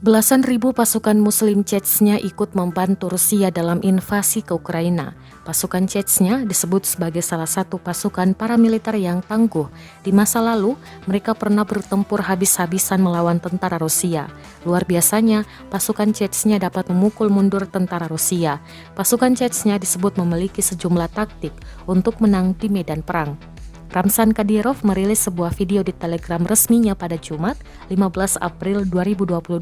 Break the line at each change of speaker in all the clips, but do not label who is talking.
Belasan ribu pasukan Muslim Chechnya ikut membantu Rusia dalam invasi ke Ukraina. Pasukan Chechnya disebut sebagai salah satu pasukan paramiliter yang tangguh. Di masa lalu, mereka pernah bertempur habis-habisan melawan tentara Rusia. Luar biasanya, pasukan Chechnya dapat memukul mundur tentara Rusia. Pasukan Chechnya disebut memiliki sejumlah taktik untuk menang di medan perang. Ramzan Kadyrov merilis sebuah video di Telegram resminya pada Jumat, 15 April 2022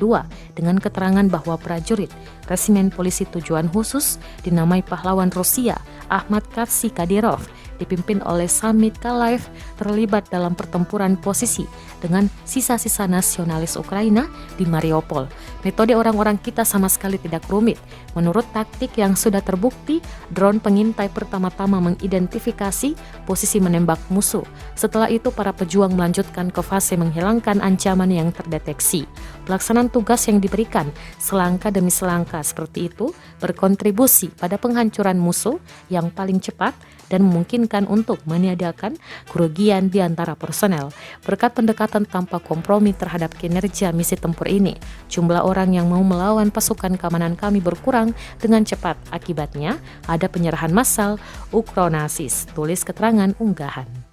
dengan keterangan bahwa prajurit Resimen Polisi Tujuan Khusus dinamai pahlawan Rusia Ahmad Kavsi Kadyrov dipimpin oleh Samit Kalaev terlibat dalam pertempuran posisi dengan sisa-sisa nasionalis Ukraina di Mariupol. Metode orang-orang kita sama sekali tidak rumit. Menurut taktik yang sudah terbukti, drone pengintai pertama-tama mengidentifikasi posisi menembak musuh. Setelah itu para pejuang melanjutkan ke fase menghilangkan ancaman yang terdeteksi. Pelaksanaan tugas yang diberikan selangkah demi selangkah seperti itu berkontribusi pada penghancuran musuh yang paling cepat dan memungkinkan untuk meniadakan kerugian di antara personel. Berkat pendekatan tanpa kompromi terhadap kinerja misi tempur ini, jumlah orang yang mau melawan pasukan keamanan kami berkurang dengan cepat. Akibatnya, ada penyerahan massal Ukronasis, tulis keterangan unggahan.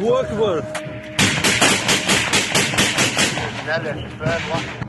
الله أكبر.
لا لا شباب واحد